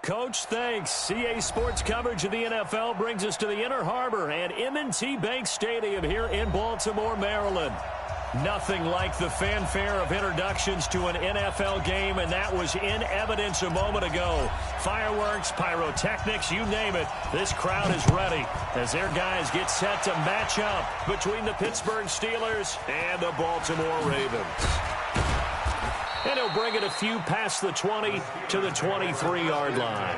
Coach. Thanks. CA Sports coverage of the NFL brings us to the Inner Harbor and M&T Bank Stadium here in Baltimore, Maryland. Nothing like the fanfare of introductions to an NFL game, and that was in evidence a moment ago. Fireworks, pyrotechnics, you name it. This crowd is ready as their guys get set to match up between the Pittsburgh Steelers and the Baltimore Ravens. And he'll bring it a few past the 20 to the 23-yard line.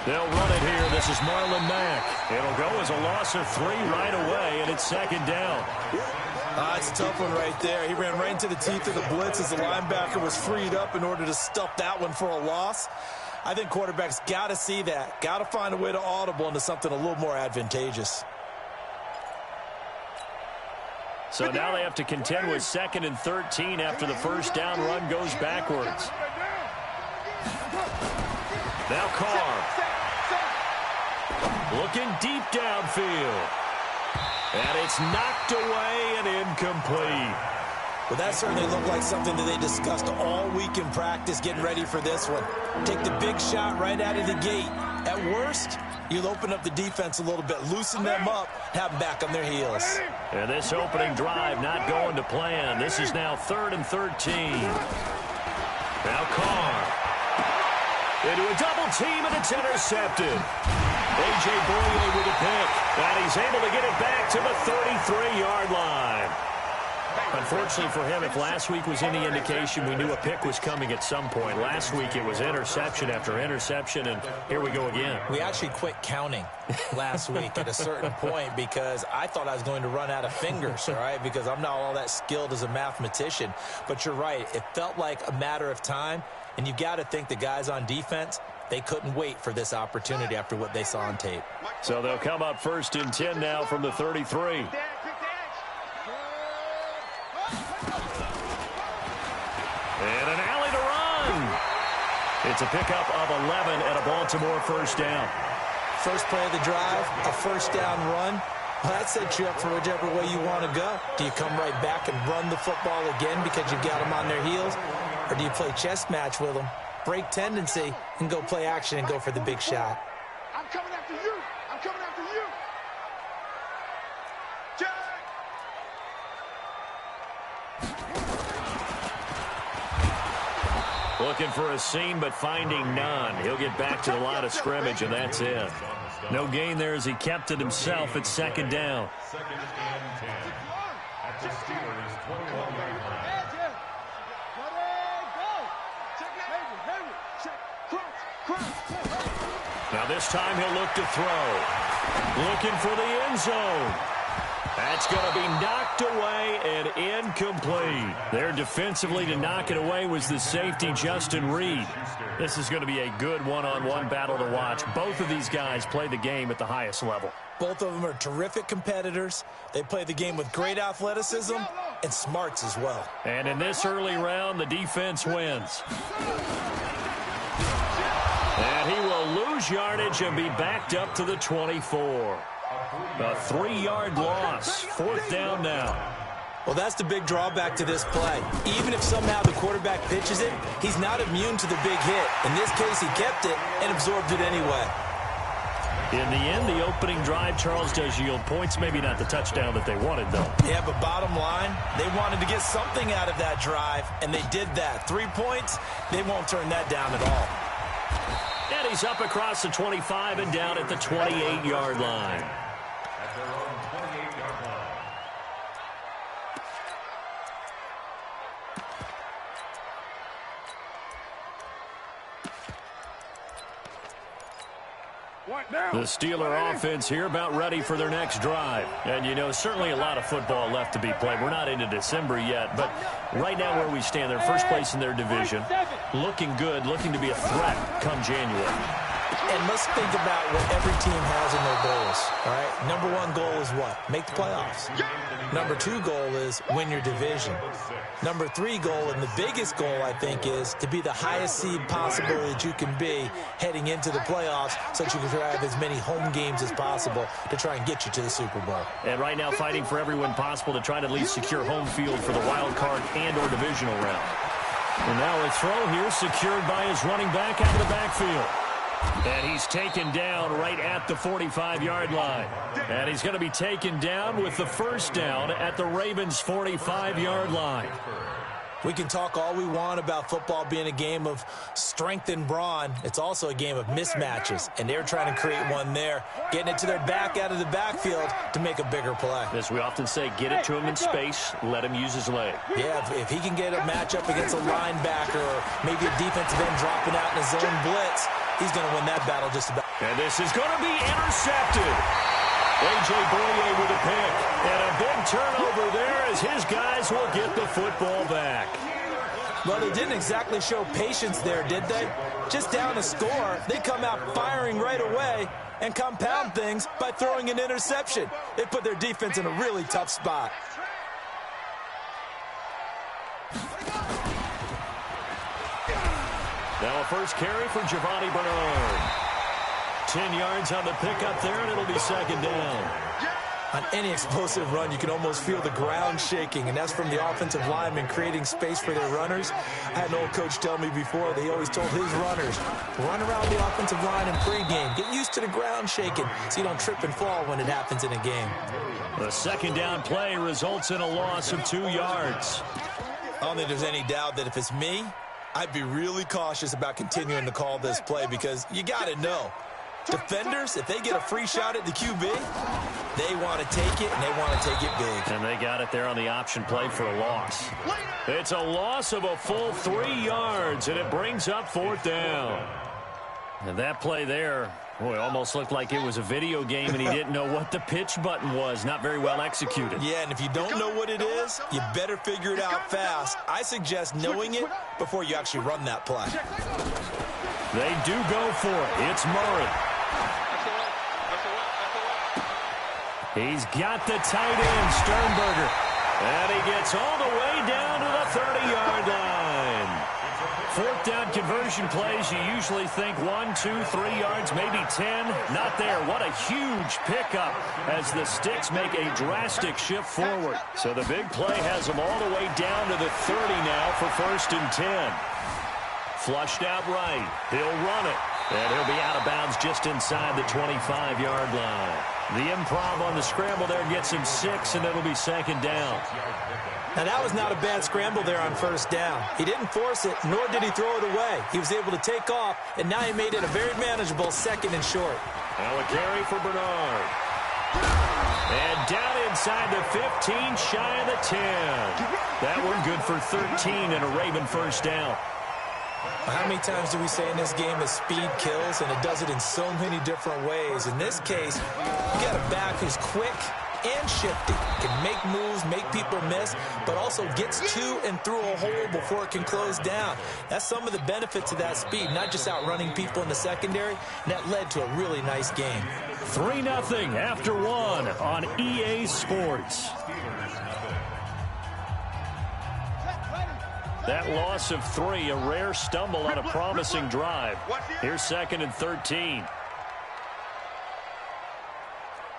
They'll run it here. This is Marlon Mack. It'll go as a loss of 3 right away, and it's second down. It's a tough one right there. He ran right into the teeth of the blitz as the linebacker was freed up in order to stuff that one for a loss. I think quarterbacks got to see that. Got to find a way to audible into something a little more advantageous. So now they have to contend with 2nd and 13 after the first down run goes backwards. Now Carr. Looking deep downfield. And it's knocked away and incomplete. Well, that certainly looked like something that they discussed all week in practice getting ready for this one. Take the big shot right out of the gate. At worst, you'll open up the defense a little bit, loosen them up, have them back on their heels. And this opening drive not going to plan. This is now 3rd and 13. Now Carr. Into a double team, and it's intercepted. A.J. Boye with a pick, and he's able to get it back to the 33-yard line. Unfortunately for him, if last week was any indication, we knew a pick was coming at some point. Last week it was interception after interception, and here we go again. We actually quit counting last week at a certain point because I thought I was going to run out of fingers, all right, because I'm not all that skilled as a mathematician. But you're right. It felt like a matter of time, and you got to think the guys on defense, they couldn't wait for this opportunity after what they saw on tape. So they'll come up 1st and 10 now from the 33. And an alley to run. It's a pickup of 11 and a Baltimore first down. First play of the drive, a first down run. Well, that sets you up for whichever way you want to go. Do you come right back and run the football again because you've got them on their heels? Or do you play chess match with them, break tendency, and go play action and go for the big shot? I'm coming after you. I'm coming after you. Jack. Looking for a seam, but finding none. He'll get back to the line of scrimmage, and that's it. No gain there as he kept it himself at 2nd down. 2nd and 10 at the Steelers' 21-yard line. Now this time he'll look to throw. Looking for the end zone. That's going to be knocked away and incomplete. There defensively to knock it away was the safety, Justin Reed. This is going to be a good one-on-one battle to watch. Both of these guys play the game at the highest level. Both of them are terrific competitors. They play the game with great athleticism and smarts as well. And in this early round, the defense wins. And he will lose yardage and be backed up to the 24. A 3-yard loss. 4th down now. Well, that's the big drawback to this play. Even if somehow the quarterback pitches it, he's not immune to the big hit. In this case, he kept it and absorbed it anyway. In the end, the opening drive, Charles, does yield points. Maybe not the touchdown that they wanted, though. Yeah, but bottom line, they wanted to get something out of that drive, and they did that. 3 points, they won't turn that down at all. And he's up across the 25 and down at the 28-yard line. At their own 28-yard line. The Steeler offense here about ready for their next drive. And, you know, certainly a lot of football left to be played. We're not into December yet, but right now where we stand, they're first place in their division. looking good, looking to be a threat come January. And let's think about what every team has in their goals, all right? Number one goal is what? Make the playoffs. Number two goal is win your division. Number three goal, and the biggest goal, I think, is to be the highest seed possible that you can be heading into the playoffs so that you can have as many home games as possible to try and get you to the Super Bowl. And right now fighting for every win possible to try to at least secure home field for the wild card and or divisional round. And now a throw here secured by his running back out of the backfield. And he's taken down right at the 45-yard line. And he's going to be taken down with the first down at the Ravens' 45-yard line. We can talk all we want about football being a game of strength and brawn. It's also a game of mismatches, and they're trying to create one there, getting it to their back out of the backfield to make a bigger play. As we often say, get it to him in space, let him use his leg. Yeah, if he can get a matchup against a linebacker or maybe a defensive end dropping out in a zone blitz, he's going to win that battle just about. And this is going to be intercepted. A.J. Boye with a pick. And a big turnover there as his guys will get the football back. Well, they didn't exactly show patience there, did they? Just down a score, they come out firing right away and compound things by throwing an interception. They put their defense in a really tough spot. Now a first carry for Giovanni Bernard. 10 yards on the pickup there, and it'll be second down. On any explosive run, you can almost feel the ground shaking, and that's from the offensive linemen creating space for their runners. I had an old coach tell me before that he always told his runners, run around the offensive line in pregame. Get used to the ground shaking so you don't trip and fall when it happens in a game. The second down play results in a loss of 2 yards. I don't think there's any doubt that if it's me, I'd be really cautious about continuing to call this play because you got to know. Defenders, if they get a free shot at the QB, they want to take it, and they want to take it big. And they got it there on the option play for a loss. It's a loss of a full 3 yards, and it brings up fourth down. And that play there, boy, almost looked like it was a video game, and he didn't know what the pitch button was. Not very well executed. Yeah, and if you don't know what it is, you better figure it out fast. I suggest knowing it before you actually run that play. They do go for it. It's Murray. He's got the tight end, Sternberger. And he gets all the way down to the 30-yard line. Fourth down conversion plays, you usually think 1, 2, 3 yards, maybe 10. Not there. What a huge pickup as the Sticks make a drastic shift forward. So the big play has them all the way down to the 30 now for 1st and 10. Flushed out right. He'll run it. And he'll be out of bounds just inside the 25-yard line. The improv on the scramble there gets him 6, and it'll be second down. Now, that was not a bad scramble there on first down. He didn't force it, nor did he throw it away. He was able to take off, and now he made it a very manageable 2nd and short. Now a carry for Bernard. And down inside the 15, shy of the 10. That one good for 13 and a Raven first down. How many times do we say in this game that speed kills, and it does it in so many different ways? In this case, you got a back who's quick and shifty, can make moves, make people miss, but also gets to and through a hole before it can close down. That's some of the benefits of that speed, not just outrunning people in the secondary, and that led to a really nice game. 3-0 after 1 on EA Sports. That loss of 3, a rare stumble on a promising drive. Here's 2nd and 13.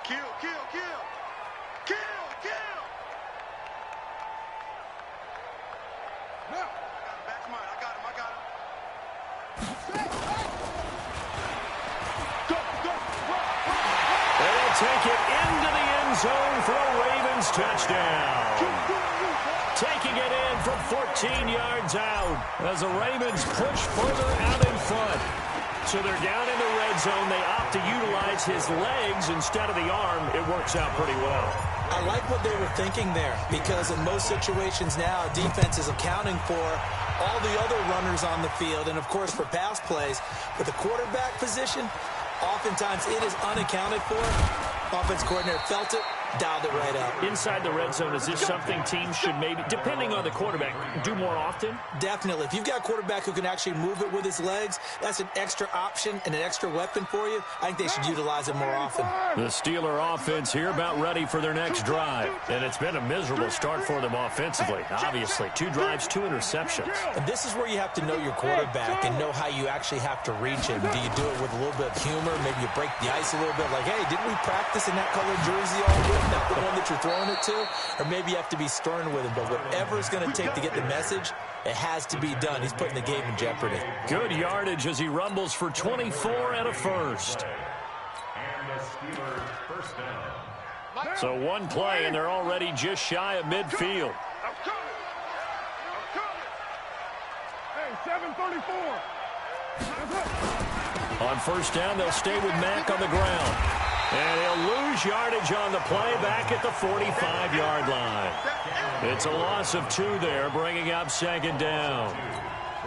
Kill. No. I got him. Go. And they'll take it into the end zone for a Ravens touchdown. Taking it in from 14 yards out as the Ravens push further out in front. So they're down in the red zone. They opt to utilize his legs instead of the arm. It works out pretty well. I like what they were thinking there because in most situations now, defense is accounting for all the other runners on the field and, of course, for pass plays. But the quarterback position, oftentimes it is unaccounted for. Offense coordinator felt it, dialed it right up. Inside the red zone, is this something teams should maybe, depending on the quarterback, do more often? Definitely. If you've got a quarterback who can actually move it with his legs, that's an extra option and an extra weapon for you. I think they should utilize it more often. The Steeler offense here about ready for their next drive. And it's been a miserable start for them offensively. Obviously, 2 drives, 2 interceptions. And this is where you have to know your quarterback and know how you actually have to reach him. Do you do it with a little bit of humor? Maybe you break the ice a little bit like, hey, didn't we practice in that colored jersey all week, not the one that you're throwing it to? Or maybe you have to be stern with him. But whatever it's going to take to get the message, it has to be done. He's putting the game in jeopardy. Good yardage as he rumbles for 24 and a first. And the Steelers first down. So one play, and they're already just shy of midfield. I'm coming. Hey, 734. On first down, they'll stay with Mack on the ground. And he'll lose yardage on the play back at the 45-yard line. It's a loss of 2 there, bringing up second down.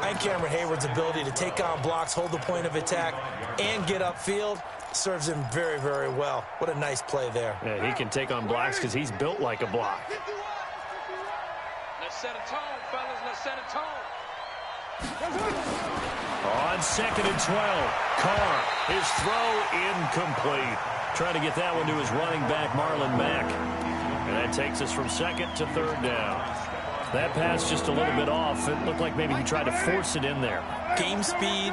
I think Cameron Hayward's ability to take on blocks, hold the point of attack, and get upfield serves him very, very well. What a nice play there. Yeah, he can take on blocks because he's built like a block. Let's set a tone, fellas. Let's set a tone. On 2nd and 12, Carr, his throw incomplete. Trying to get that one to his running back, Marlon Mack. And that takes us from 2nd to 3rd down. That pass just a little bit off. It looked like maybe he tried to force it in there. Game speed,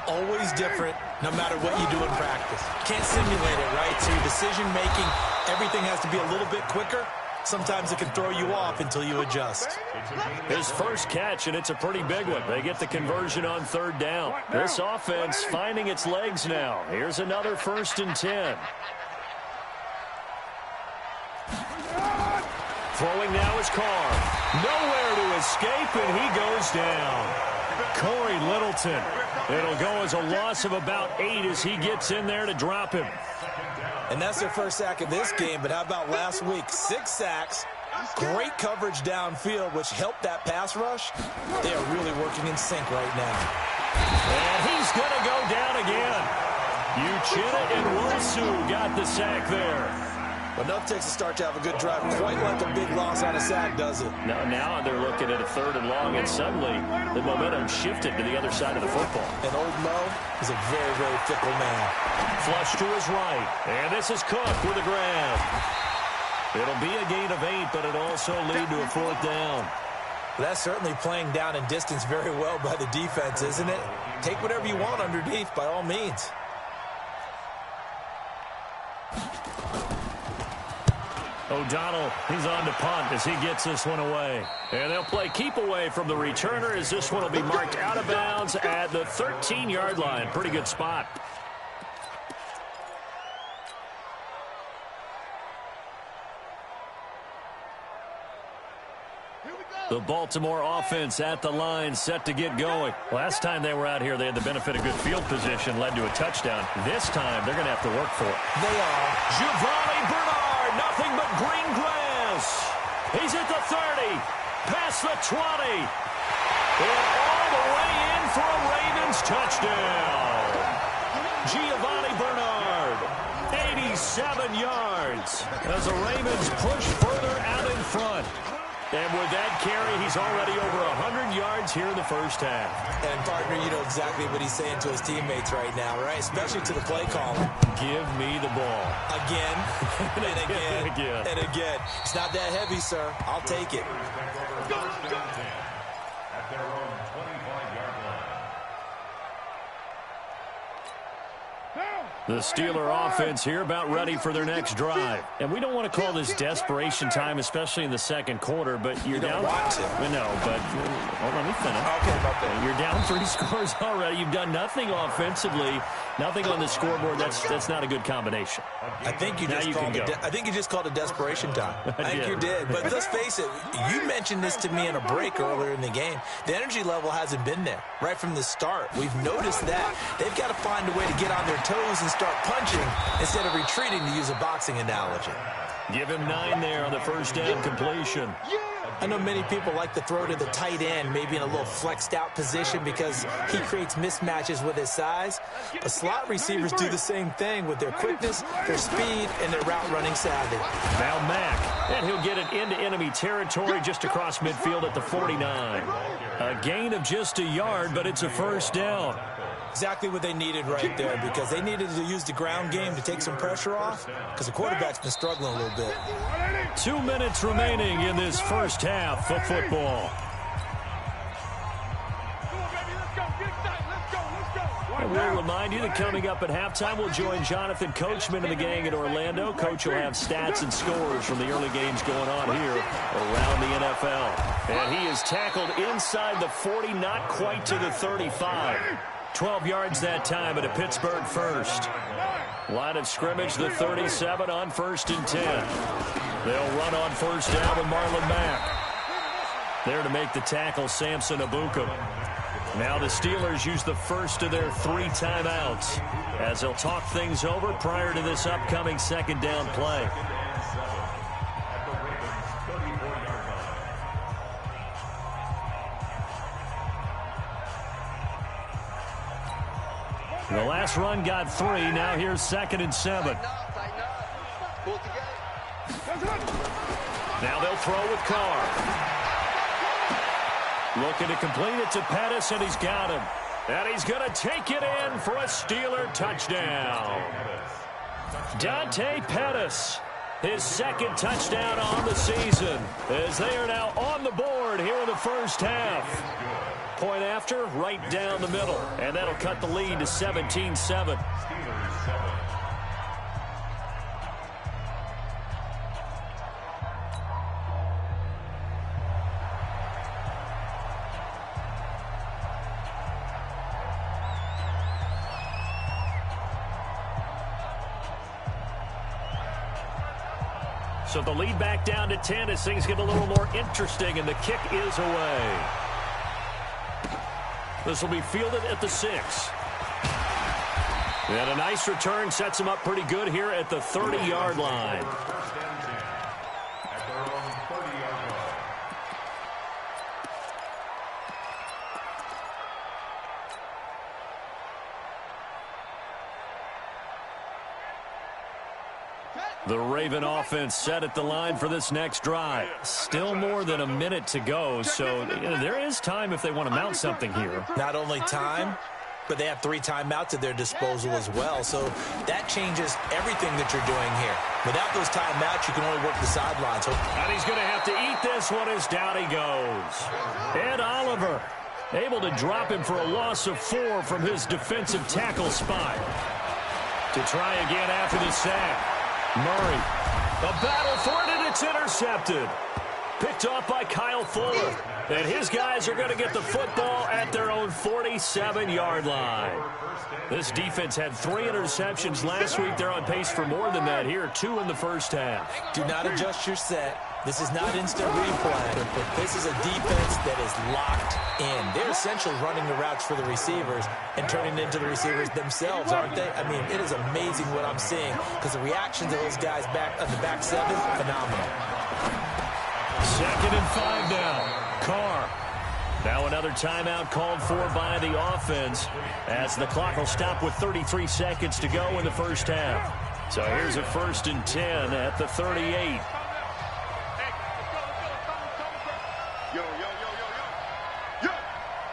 always different, no matter what you do in practice. Can't simulate it, right? So your decision-making, everything has to be a little bit quicker. Sometimes it can throw you off until you adjust. His first catch, and it's a pretty big one. They get the conversion on 3rd down. This offense finding its legs now. Here's another 1st and 10. Throwing now is Carr. Nowhere to escape, and he goes down. Corey Littleton. It'll go as a loss of about 8 as he gets in there to drop him. And that's their first sack of this game, but how about last week? 6 sacks, great coverage downfield, which helped that pass rush. They are really working in sync right now. And he's going to go down again. Uchenna and Wosu got the sack there. But enough takes a start to have a good drive. Quite like a big loss on a sack, does it? Now they're looking at a 3rd and long, and suddenly the momentum shifted to the other side of the football. And old Mo is a very, very fickle man. Flush to his right. And this is Cook with a grab. It'll be a gain of 8, but it'll also lead to a 4th down. That's certainly playing down in distance very well by the defense, isn't it? Take whatever you want underneath, by all means. O'Donnell, he's on to punt as he gets this one away. And they'll play keep away from the returner as this one will be marked out of bounds at the 13-yard line. Pretty good spot. The Baltimore offense at the line, set to get going. Last time they were out here, they had the benefit of good field position, led to a touchdown. This time, they're going to have to work for it. They are. Giovanni Bernard, nothing but green grass. He's at the 30, past the 20, and all the way in for a Ravens touchdown. Giovanni Bernard, 87 yards, as the Ravens push further out in front. And with that carry, he's already over 100 yards here in the first half. And, partner, you know exactly what he's saying to his teammates right now, right? Especially to the play caller. Give me the ball. Again, and again, and again. and again. It's not that heavy, sir. I'll take it. At their own 25-yard line. The Steeler offense here about ready for their next drive. And we don't want to call this desperation time, especially in the second quarter, but you're down. You don't want to. No, but hold on, let me finish. Okay, about that. You're down 3 scores already. You've done nothing offensively, nothing on the scoreboard. That's not a good combination. I think you just called it desperation time. I think you did. But let's face it, you mentioned this to me in a break earlier in the game. The energy level hasn't been there right from the start. We've noticed that. They've got to find a way to get on their toes and start punching instead of retreating, to use a boxing analogy. Give him 9 there on the first down completion. I know many people like to throw to the tight end, maybe in a little flexed out position because he creates mismatches with his size. But slot receivers do the same thing with their quickness, their speed, and their route running savvy. Now Mack, and he'll get it into enemy territory just across midfield at the 49. A gain of just a yard, but it's a first down. Exactly what they needed right there, because they needed to use the ground game to take some pressure off, because the quarterback's been struggling a little bit. 2 minutes remaining in this first half of football. And we'll remind you that coming up at halftime, we'll join Jonathan Coachman and the gang in Orlando. Coach will have stats and scores from the early games going on here around the NFL. And he is tackled inside the 40, not quite to the 35. 12 yards that time at a Pittsburgh first. Line of scrimmage, the 37 on 1st and 10. They'll run on first down with Marlon Mack. There to make the tackle, Samson Abuka. Now the Steelers use the first of their 3 timeouts as they'll talk things over prior to this upcoming second down play. The last run got 3. Now here's 2nd and 7. Now they'll throw with Carr. Looking to complete it to Pettis, and he's got him. And he's going to take it in for a Steeler touchdown. Dante Pettis, his 2nd touchdown on the season, as they are now on the board here in the first half. Point after, right down the middle. And that'll cut the lead to 17-7. So the lead back down to 10 as things get a little more interesting, and the kick is away. This will be fielded at the 6. And a nice return sets him up pretty good here at the 30-yard line. The Raven offense set at the line for this next drive. Still more than a minute to go, so there is time if they want to mount something here. Not only time, but they have 3 timeouts at their disposal as well, so that changes everything that you're doing here. Without those timeouts, you can only work the sidelines. And he's going to have to eat this one as down he goes. Ed Oliver able to drop him for a loss of 4 from his defensive tackle spot. To try again after the sack. Murray, a battle for it, and it's intercepted. Picked off by Kyle Fuller. And his guys are going to get the football at their own 47-yard line. This defense had 3 interceptions last week. They're on pace for more than that here, 2 in the first half. Do not adjust your set. This is not instant replay. This is a defense that is locked in. They're essentially running the routes for the receivers and turning it into the receivers themselves, aren't they? I mean, it is amazing what I'm seeing because the reactions of those guys back on the back 7, phenomenal. 2nd and 5 now. Carr. Now another timeout called for by the offense as the clock will stop with 33 seconds to go in the first half. So here's a 1st and 10 at the 38. Yo.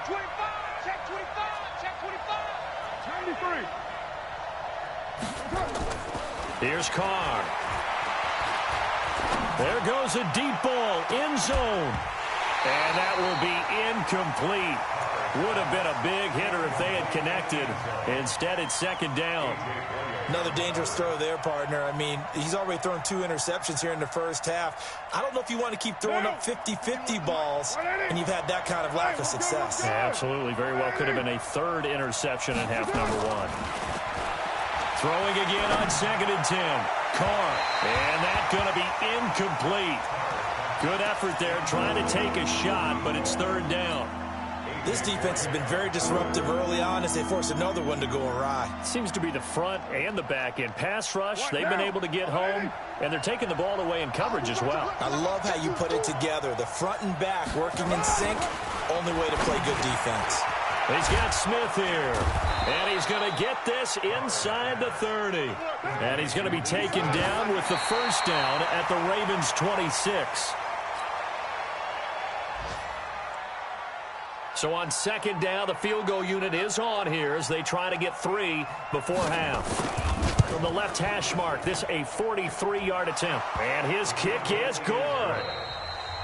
25, check 25, check 25. 93. Here's Carr. There goes a deep ball, end zone. And that will be incomplete. Would have been a big hitter if they had connected. Instead, it's 2nd down. Another dangerous throw there, partner. I mean, he's already thrown 2 interceptions here in the first half. I don't know if you want to keep throwing up 50-50 balls, and you've had that kind of lack of success. Yeah, absolutely. Very well could have been a 3rd interception in half number 1. Throwing again on 2nd and 10. Carr. And that's going to be incomplete. Good effort there trying to take a shot, but it's 3rd down. This defense has been very disruptive early on as they force another one to go awry. Seems to be the front and the back end. Pass rush, they've been able to get home, and they're taking the ball away in coverage as well. I love how you put it together. The front and back working in sync, only way to play good defense. He's got Smith here, and he's going to get this inside the 30. And he's going to be taken down with the first down at the Ravens' 26. So on second down, the field goal unit is on here as they try to get 3 before half. From the left hash mark, this a 43-yard attempt. And his kick is good.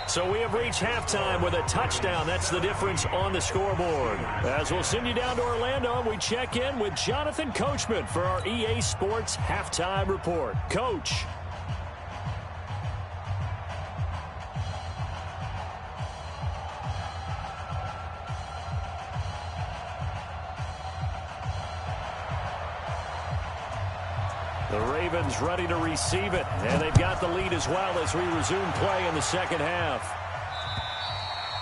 So we have reached halftime with a touchdown. That's the difference on the scoreboard. As we'll send you down to Orlando, we check in with Jonathan Coachman for our EA Sports Halftime Report. Coach. The Ravens ready to receive it, and they've got the lead as well as we resume play in the second half.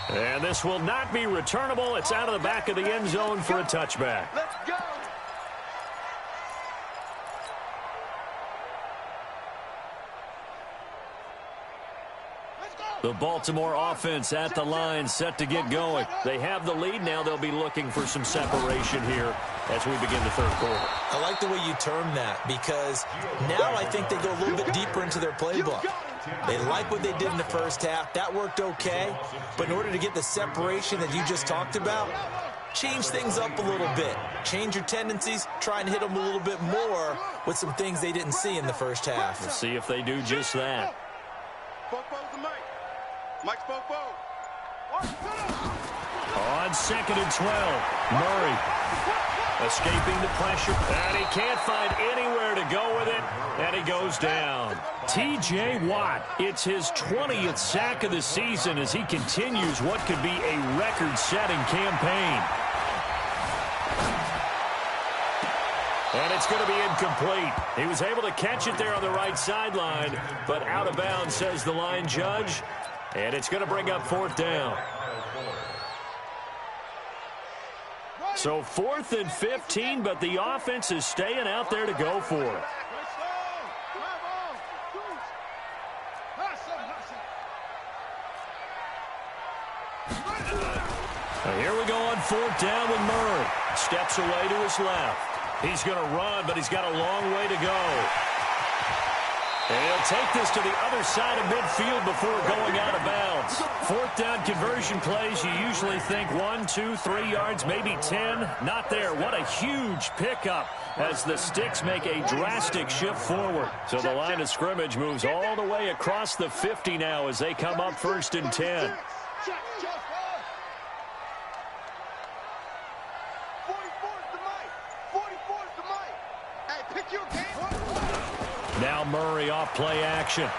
And this will not be returnable. It's out of the back of the end zone for a touchback. Let's go. The Baltimore offense at the line set to get going. They have the lead. Now they'll be looking for some separation here as we begin the third quarter. I like the way you term that because now I think they go a little bit deeper into their playbook. They like what they did in the first half. That worked okay. But in order to get the separation that you just talked about, change things up a little bit. Change your tendencies. Try and hit them a little bit more with some things they didn't see in the first half. We'll see if they do just that. Mike's Popo. On second and 12, Murray escaping the pressure, and he can't find anywhere to go with it, and he goes down. T.J. Watt, it's his 20th sack of the season as he continues what could be a record-setting campaign. And it's going to be incomplete. He was able to catch it there on the right sideline, but out of bounds, says the line judge. And it's going to bring up fourth down. So 4th and 15, but the offense is staying out there to go for it. Now here we go on fourth down with Murray. Steps away to his left. He's going to run, but he's got a long way to go. And he'll take this to the other side of midfield before going out of bounds. Fourth down conversion plays, you usually think 1, 2, 3 yards, maybe 10. Not there. What a huge pickup as the sticks make a drastic shift forward. So the line of scrimmage moves all the way across the 50 now as they come up 1st and 10. 44's the mic. 44's the mic. Hey, pick your game. Now Murray off play action.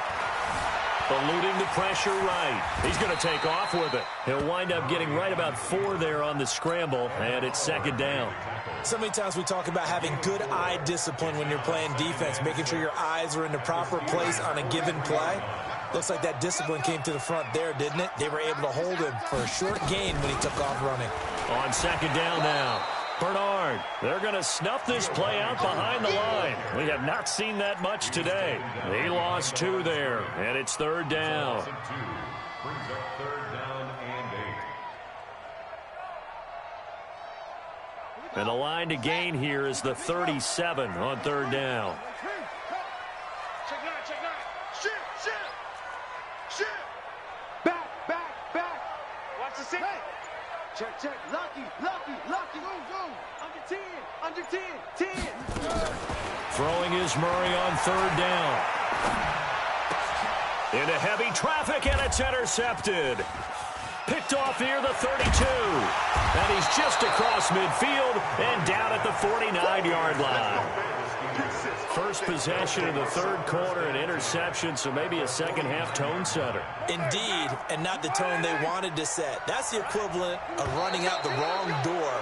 Eluding the pressure right. He's going to take off with it. He'll wind up getting right about 4 there on the scramble, and it's second down. So many times we talk about having good eye discipline when you're playing defense, making sure your eyes are in the proper place on a given play. Looks like that discipline came to the front there, didn't it? They were able to hold him for a short gain when he took off running. On second down now. Bernard, they're going to snuff this play out behind the line. We have not seen that much today. He lost 2 there, and it's third down. Brings up third down and 8. And the line to gain here is the 37 on third down. Check 9, check 9. Shit. Back. Watch the center. Check. Lucky. Under 10. Throwing is Murray on third down. Into heavy traffic, and it's intercepted. Picked off near the 32. And he's just across midfield and down at the 49-yard line. First possession of the third quarter, an interception, so maybe a second-half tone setter. Indeed, and not the tone they wanted to set. That's the equivalent of running out the wrong door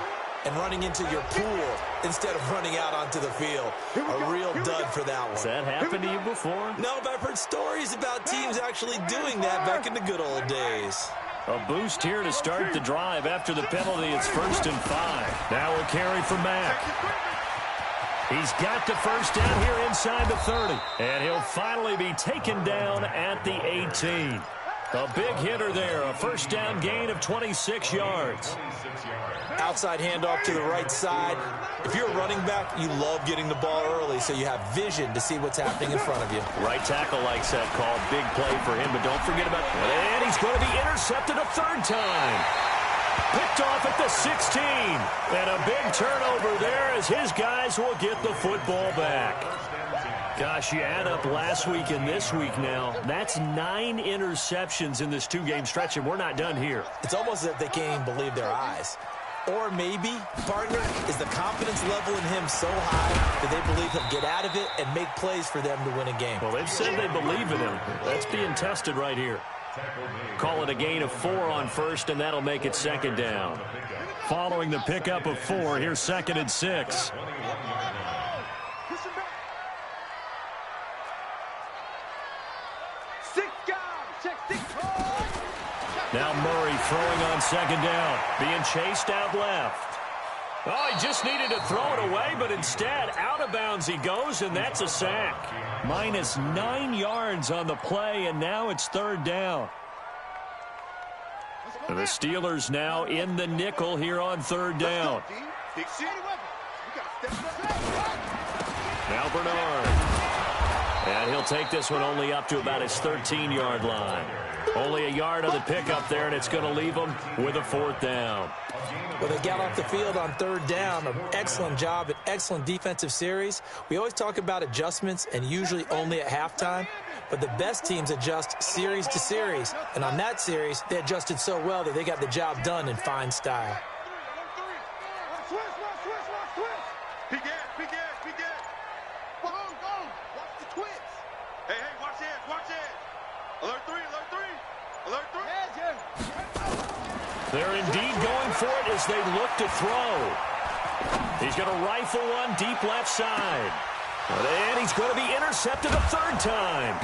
and running into your pool instead of running out onto the field. A real dud for that one. Has that happened to you before? No, but I've heard stories about teams actually doing that back in the good old days. A boost here to start the drive. After the penalty, it's 1st and 5. Now a carry for Mack. He's got the first down here inside the 30. And he'll finally be taken down at the 18. A big hitter there. A first down gain of 26 yards. Outside handoff to the right side. If you're a running back, you love getting the ball early so you have vision to see what's happening in front of you. Right tackle likes that call. Big play for him, but don't forget about it. And he's going to be intercepted a 3rd time. Picked off at the 16. And a big turnover there as his guys will get the football back. Gosh, you add up last week and this week now. That's 9 interceptions in this 2-game stretch, and we're not done here. It's almost as if they can't even believe their eyes. Or maybe, partner, is the confidence level in him so high that they believe he'll get out of it and make plays for them to win a game. Well, they've said they believe in him. That's being tested right here. Call it a gain of 4 on first, and that'll make it 2nd down. Following the pickup of 4, here's 2nd and 6. Now Murray throwing on 2nd down. Being chased out left. Oh, he just needed to throw it away, but instead, out of bounds he goes, and that's a sack. Minus 9 yards on the play, and now it's 3rd down. The Steelers now in the nickel here on 3rd down. Now Bernard. And he'll take this one only up to about his 13-yard line. Only a yard on the pickup there, and it's going to leave them with a 4th down. Well, they got off the field on 3rd down. An excellent job, an excellent defensive series. We always talk about adjustments, and usually only at halftime. But the best teams adjust series to series. And on that series, they adjusted so well that they got the job done in fine style. They're indeed going for it as they look to throw. He's going to rifle one deep left side. And he's going to be intercepted a 3rd time.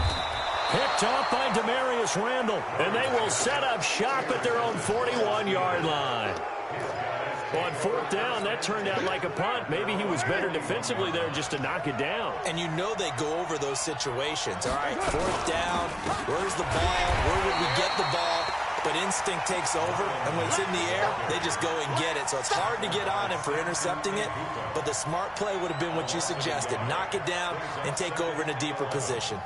Picked off by Demarius Randall. And they will set up shop at their own 41-yard line. On 4th down, that turned out like a punt. Maybe he was better defensively there just to knock it down. And you know they go over those situations. All right, 4th down. Where's the ball? Where would we get the ball? But instinct takes over, and when it's in the air, they just go and get it. So it's hard to get on him for intercepting it, but the smart play would have been what you suggested. Knock it down and take over in a deeper position.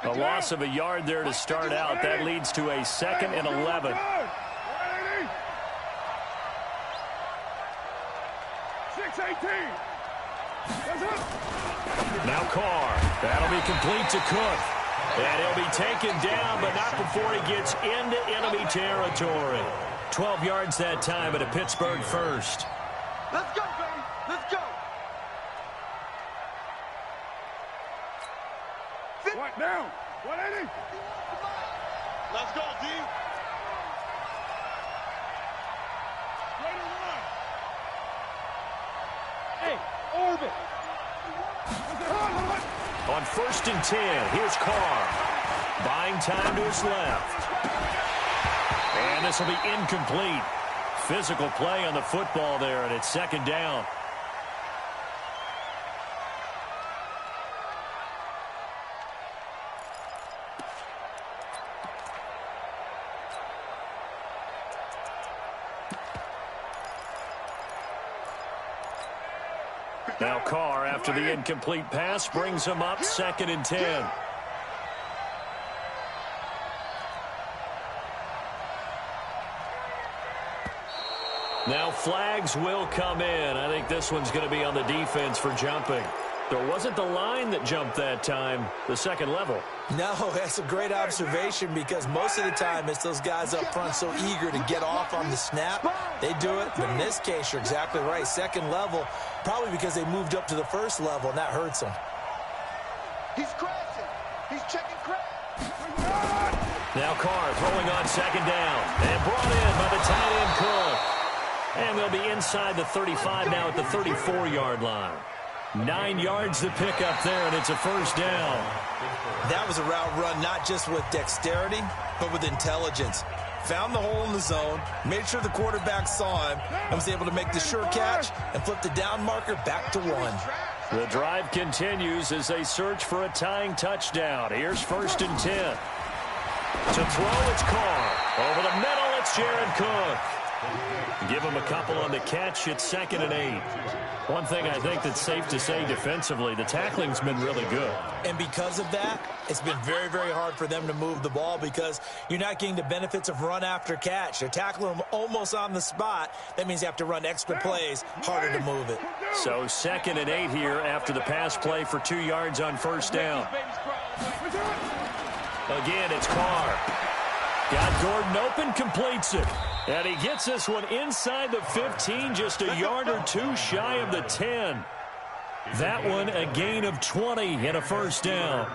A loss of a yard there to start out. That leads to a 2nd and 11. Now Carr. That'll be complete to Cook. And he'll be taken down, but not before he gets into enemy territory. 12 yards that time at a Pittsburgh 1st. Let's go, baby. Let's go. What now? 180. Let's go, D. Hey, orbit. On 1st and 10, here's Carr. Buying time to his left. And this will be incomplete. Physical play on the football there, and it's 2nd down. Now Carr, after the incomplete pass, brings him up 2nd and 10. Now flags will come in. I think this one's going to be on the defense for jumping. There wasn't the line that jumped that time, the 2nd level. No, that's a great observation because most of the time it's those guys up front so eager to get off on the snap. They do it, but in this case, you're exactly right. 2nd level, probably because they moved up to the 1st level, and that hurts them. He's crashing. He's checking crash. Now Carr throwing on 2nd down. And brought in by the tight end Cook. And they'll be inside the 35 now at the 34-yard line. 9 yards to pick up there, and it's a 1st down. That was a route run not just with dexterity, but with intelligence. Found the hole in the zone, made sure the quarterback saw him, and was able to make the sure catch and flip the down marker back to 1. The drive continues as they search for a tying touchdown. Here's 1st and 10. To throw, it's Carr. Over the middle, it's Jared Cook. Give him a couple on the catch. It's 2nd and 8. One thing I think that's safe to say defensively, the tackling's been really good. And because of that, it's been very, very hard for them to move the ball because you're not getting the benefits of run after catch. They're tackling them almost on the spot. That means you have to run extra plays, harder to move it. So 2nd and 8 here after the pass play for 2 yards on 1st down. Again, it's Carr. Got Gordon open, completes it. And he gets this one inside the 15, just a yard or 2 shy of the 10. That one a gain of 20 and a 1st down.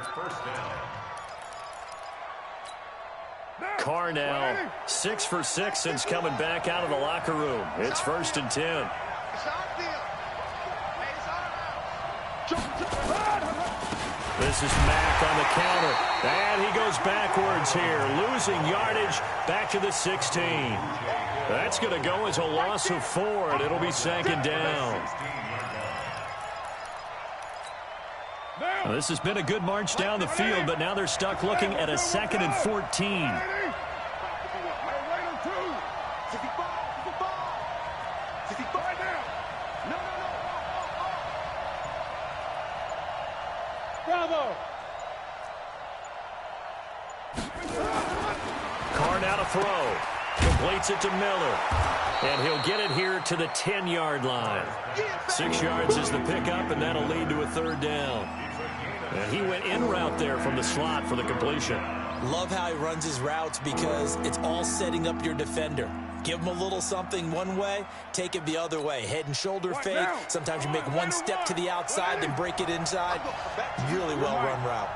Carr now 6 for 6 since coming back out of the locker room. It's 1st and 10. This is Mack on the counter. And he goes backwards here, losing yardage back to the 16. That's going to go as a loss of 4, and it'll be 2nd down. Well, this has been a good march down the field, but now they're stuck looking at a 2nd and 14. Bravo! Carr now to throw. Completes it to Miller. And he'll get it here to the 10-yard line. 6 yards is the pickup, and that'll lead to a 3rd down. And he went in route there from the slot for the completion. Love how he runs his routes because it's all setting up your defender. Give him a little something one way, take it the other way. Head and shoulder fake. Sometimes you make one step to the outside, then break it inside. Really well-run route.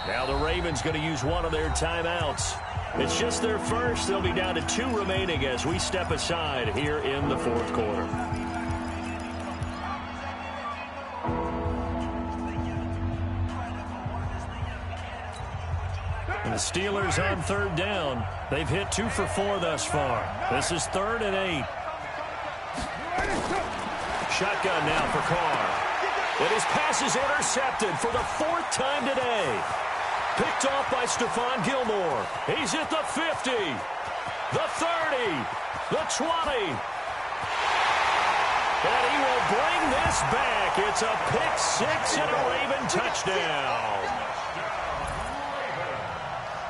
Now the Ravens going to use one of their timeouts. It's just their first. They'll be down to 2 remaining as we step aside here in the 4th quarter. And the Steelers on 3rd down. They've hit 2 for 4 thus far. This is 3rd and 8. Shotgun now for Carr. And his pass is intercepted for the 4th time today. Picked off by Stephon Gilmore. He's at the 50, the 30, the 20. And he will bring this back. It's a pick 6 and a Raven touchdown.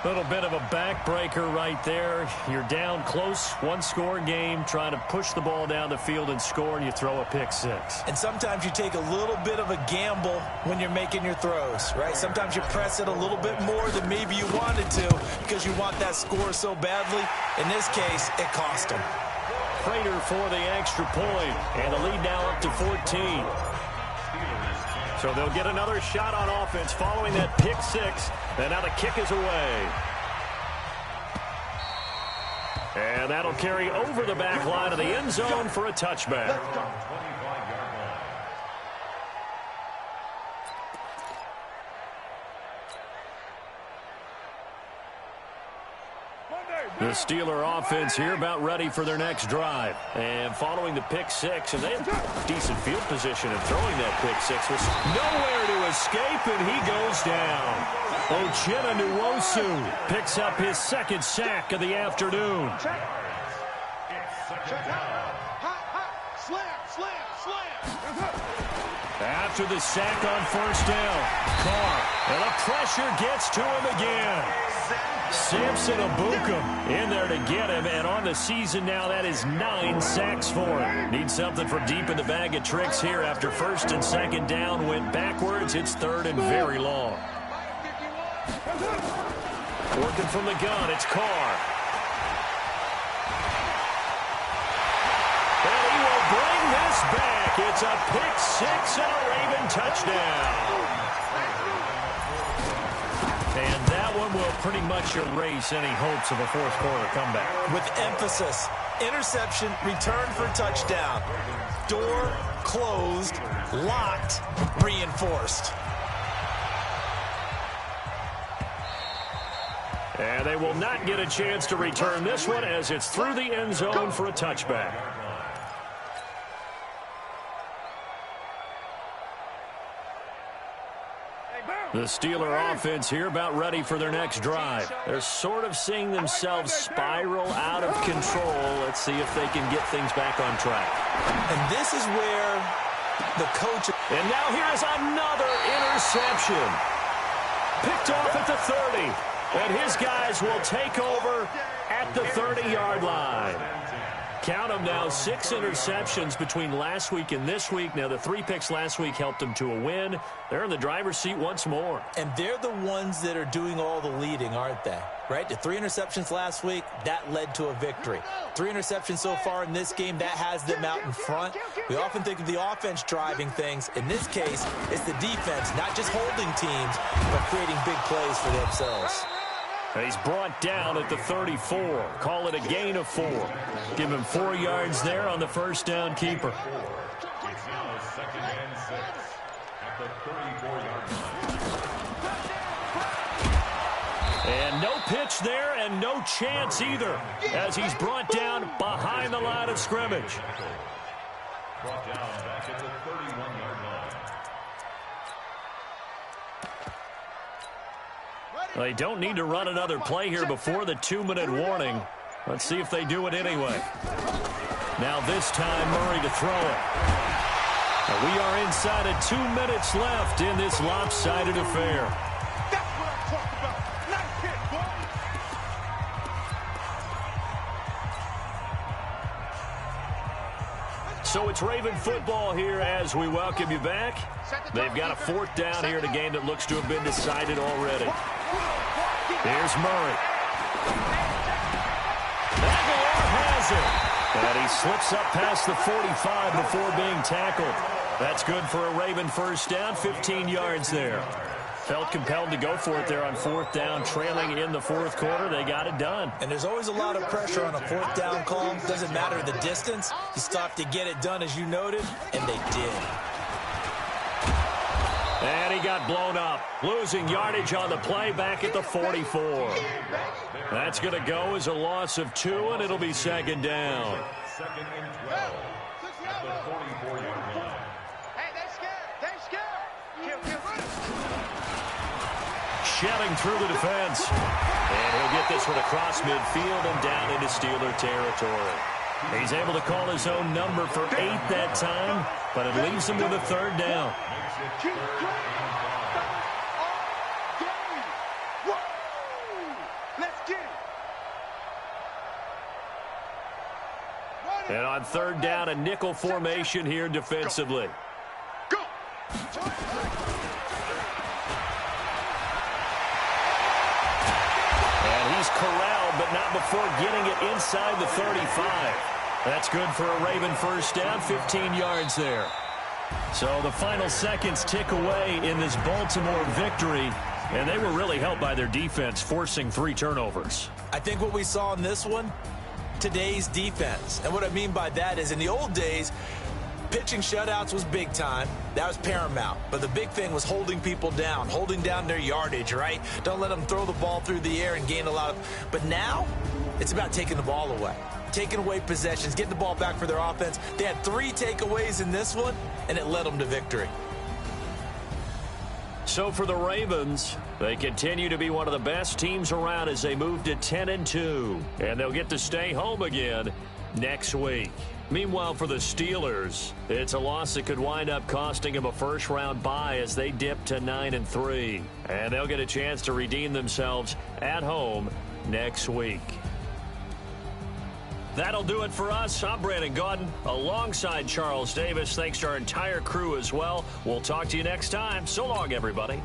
Little bit of a backbreaker right there. You're down close, 1-score game, trying to push the ball down the field and score, and you throw a pick 6. And sometimes you take a little bit of a gamble when you're making your throws, right? Sometimes you press it a little bit more than maybe you wanted to because you want that score so badly. In this case, it cost him. Prater for the extra point, and the lead now up to 14. So they'll get another shot on offense following that pick 6. And now the kick is away. And that'll carry over the back line of the end zone for a touchback. The Steeler offense here about ready for their next drive. And following the pick 6, and they have decent field position in throwing that pick 6. Was nowhere to escape, and he goes down. Uchenna Nwosu picks up his 2nd sack of the afternoon. After the sack on 1st down, Carr, and the pressure gets to him again. Samson Abukum in there to get him, and on the season now, that is 9 sacks for him. Needs something from deep in the bag of tricks here after 1st and 2nd down went backwards. It's 3rd and very long. Working from the gun, it's Carr. And he will bring this back. It's a pick 6 and a Raven touchdown. And that one will pretty much erase any hopes of a 4th quarter comeback. With emphasis, interception, return for touchdown. Door closed, locked, reinforced. And they will not get a chance to return this one as it's through the end zone for a touchback. The Steeler offense here about ready for their next drive. They're sort of seeing themselves spiral out of control. Let's see if they can get things back on track. And this is where the coach... And now here is another interception. Picked off at the 30. And his guys will take over at the 30-yard line. Count them now, 6 interceptions between last week and this week. Now, the 3 picks last week helped them to a win. They're in the driver's seat once more. And they're the ones that are doing all the leading, aren't they? Right? The 3 interceptions last week, that led to a victory. 3 interceptions so far in this game, that has them out in front. We often think of the offense driving things. In this case, it's the defense, not just holding teams, but creating big plays for themselves. He's brought down at the 34. Call it a gain of 4. Give him 4 yards there on the first down keeper. It's now 2nd and 6 at the 34-yard line. And no pitch there and no chance either as he's brought down behind the line of scrimmage. Brought down back at the 31-yard line. They don't need to run another play here before the 2-minute warning. Let's see if they do it anyway. Now this time Murray to throw it. Now we are inside of 2 minutes left in this lopsided affair. That's what I'm talking about. Nice hit, boy. So it's Raven football here as we welcome you back. They've got a 4th down here in a game that looks to have been decided already. Here's Murray. Aguilar has it. And he slips up past the 45 before being tackled. That's good for a Raven first down, 15 yards there. Felt compelled to go for it there on 4th down, trailing in the 4th quarter. They got it done. And there's always a lot of pressure on a 4th down call. Doesn't matter the distance. You still have to get it done, as you noted, and they did. And he got blown up, losing yardage on the play back at the 44. That's going to go as a loss of 2, and it'll be 2nd down. 2nd and 12 at the 44-yard line. Hey, they scared. They scared. Kill. Shelling through the defense. And he'll get this one across midfield and down into Steeler territory. He's able to call his own number for 8 that time, but it leaves him with a 3rd down. Keep playing. Let's get it. And on 3rd down, a nickel formation here defensively. Go. And he's corralled, but not before getting it inside the 35. That's good for a Raven first down, 15 yards there. So the final seconds tick away in this Baltimore victory, and they were really helped by their defense, forcing 3 turnovers. I think what we saw in this one, today's defense. And what I mean by that is in the old days, pitching shutouts was big time. That was paramount. But the big thing was holding people down, holding down their yardage, right? Don't let them throw the ball through the air and gain a lot of... But now, it's about taking the ball away. Taking away possessions, getting the ball back for their offense. They had 3 takeaways in this one, and it led them to victory. So for the Ravens, they continue to be one of the best teams around as they move to 10-2. And they'll get to stay home again next week. Meanwhile, for the Steelers, it's a loss that could wind up costing them a first-round bye as they dip to 9-3. And they'll get a chance to redeem themselves at home next week. That'll do it for us. I'm Brandon Gaudin alongside Charles Davis. Thanks to our entire crew as well. We'll talk to you next time. So long, everybody.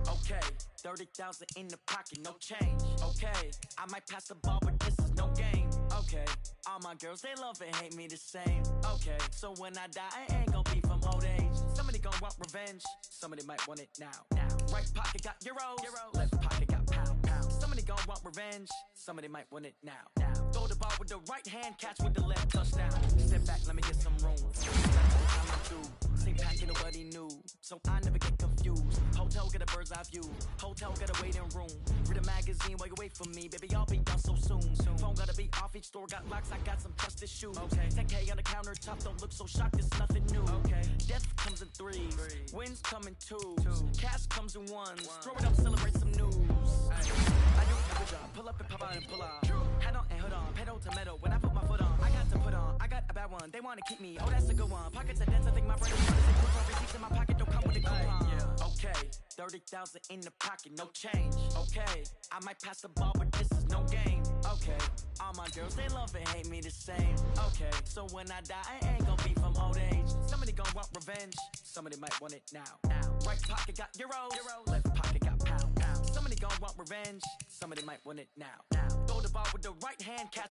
Okay, 30,000 in the pocket, no change. Okay, I might pass the ball, but this is no game. Okay, all my girls, they love and hate me the same. Okay, so when I die, I ain't gonna be from old age. Somebody gonna want revenge, somebody might want it now. Right pocket got euros. Left pocket got pound. Somebody gon' want revenge. Somebody might want it now. Throw the ball with the right hand, catch with the left, touchdown. Step back, let me get some room. Same packet, nobody knew, so I never get confused. Hotel get a bird's eye view. Hotel got a waiting room. Read a magazine while you wait for me, baby. I'll be done so soon. Phone gotta be off. Each store got locks. I got some trusted shoes. 10K on the countertop. Don't look so shocked. It's nothing new. Death comes in threes. Wins come in twos. Cash comes in ones. Throw it up, celebrate some news. I do a good job. Pull up and pop out and pull out. Head on and hood on. Pedal to metal. When I put my foot on, I got to put on. I got a bad one. They wanna keep me. Oh, that's a good one. Pockets are dense. I think my brother's trying to say quick on receipts in my pocket. Don't come with a coupon. Okay, 30,000 in the pocket, no change. Okay, I might pass the ball, but this is no game. Okay, all my girls, they love and hate me the same. Okay, so when I die, I ain't gonna be from old age. Somebody gon' want revenge. Somebody might want it now. Right pocket got euros. Left pocket got pound. Somebody gon' want revenge. Somebody might want it now. Throw the ball with the right hand, catch